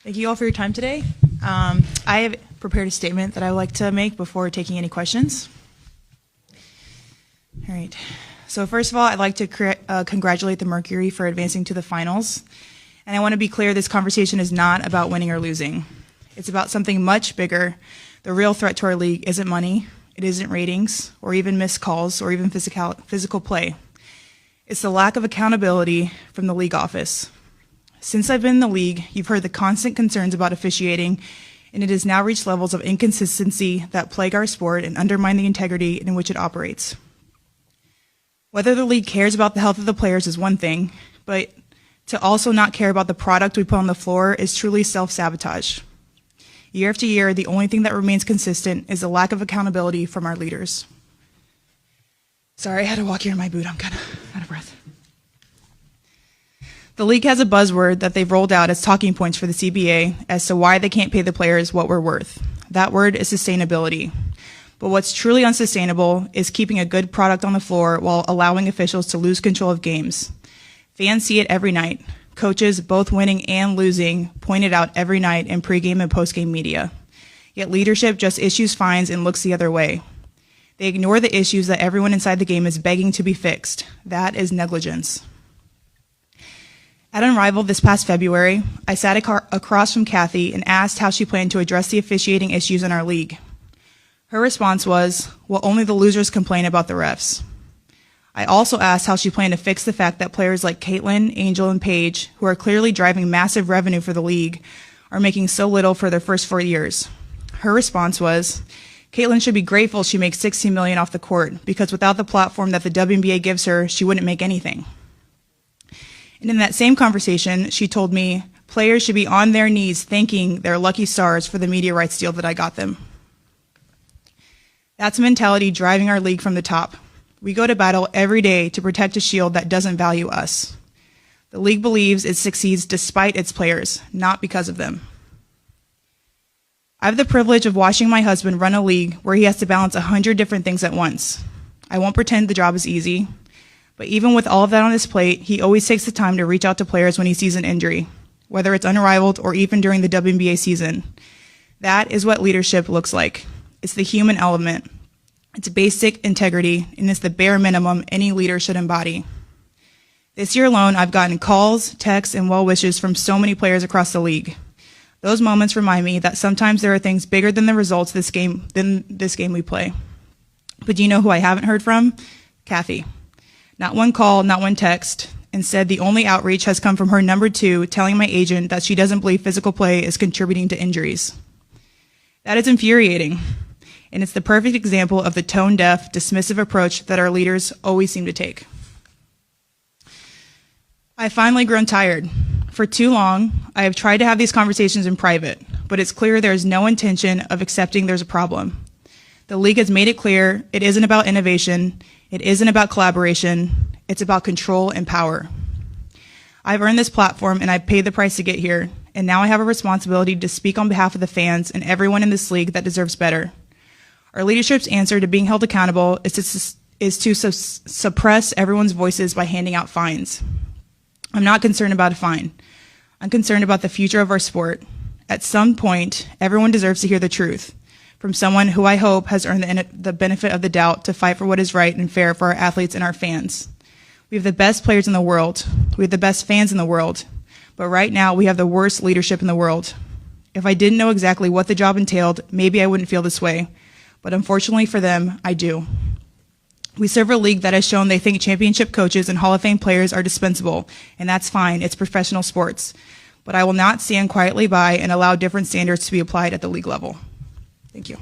Thank you all for your time today. I have prepared a statement that I would like to make before taking any questions. All right. So first of all, I'd like to congratulate the Mercury for advancing to the finals. And I want to be clear, this conversation is not about winning or losing. It's about something much bigger. The real threat to our league isn't money, it isn't ratings, or even missed calls, or even physical play. It's the lack of accountability from the league office. Since I've been in the league, you've heard the constant concerns about officiating, and it has now reached levels of inconsistency that plague our sport and undermine the integrity in which it operates. Whether the league cares about the health of the players is one thing, but to also not care about the product we put on the floor is truly self-sabotage. Year after year, the only thing that remains consistent is the lack of accountability from our leaders. Sorry, I had to walk here in my boot. I'm kind of out of breath. The league has a buzzword that they've rolled out as talking points for the CBA as to why they can't pay the players what we're worth. That word is sustainability. But what's truly unsustainable is keeping a good product on the floor while allowing officials to lose control of games. Fans see it every night. Coaches, both winning and losing, point it out every night in pregame and postgame media. Yet leadership just issues fines and looks the other way. They ignore the issues that everyone inside the game is begging to be fixed. That is negligence. At Unrivaled this past February, I sat across from Kathy and asked how she planned to address the officiating issues in our league. Her response was, well, only the losers complain about the refs. I also asked how she planned to fix the fact that players like Caitlin, Angel, and Paige, who are clearly driving massive revenue for the league, are making so little for their first 4 years. Her response was, Caitlin should be grateful she makes $16 million off the court, because without the platform that the WNBA gives her, she wouldn't make anything. And in that same conversation, she told me players should be on their knees thanking their lucky stars for the media rights deal that I got them. That's a mentality driving our league from the top. We go to battle every day to protect a shield that doesn't value us. The league believes it succeeds despite its players, not because of them. I have the privilege of watching my husband run a league where he has to balance 100 different things at once. I won't pretend the job is easy. But even with all of that on his plate, he always takes the time to reach out to players when he sees an injury, whether it's Unrivaled or even during the WNBA season. That is what leadership looks like. It's the human element. It's basic integrity, and it's the bare minimum any leader should embody. This year alone, I've gotten calls, texts, and well wishes from so many players across the league. Those moments remind me that sometimes there are things bigger than the results than this game we play. But do you know who I haven't heard from? Kathy. Not one call, not one text. Instead, the only outreach has come from her number 2 telling my agent that she doesn't believe physical play is contributing to injuries. That is infuriating, and it's the perfect example of the tone-deaf, dismissive approach that our leaders always seem to take. I've finally grown tired. For too long, I have tried to have these conversations in private, but it's clear there is no intention of accepting there's a problem. The league has made it clear it isn't about innovation, it isn't about collaboration, it's about control and power. I've earned this platform and I've paid the price to get here, and now I have a responsibility to speak on behalf of the fans and everyone in this league that deserves better. Our leadership's answer to being held accountable is to suppress everyone's voices by handing out fines. I'm not concerned about a fine. I'm concerned about the future of our sport. At some point, everyone deserves to hear the truth from someone who I hope has earned the benefit of the doubt to fight for what is right and fair for our athletes and our fans. We have the best players in the world. We have the best fans in the world. But right now, we have the worst leadership in the world. If I didn't know exactly what the job entailed, maybe I wouldn't feel this way. But unfortunately for them, I do. We serve a league that has shown they think championship coaches and Hall of Fame players are dispensable, and that's fine. It's professional sports. But I will not stand quietly by and allow different standards to be applied at the league level. Thank you.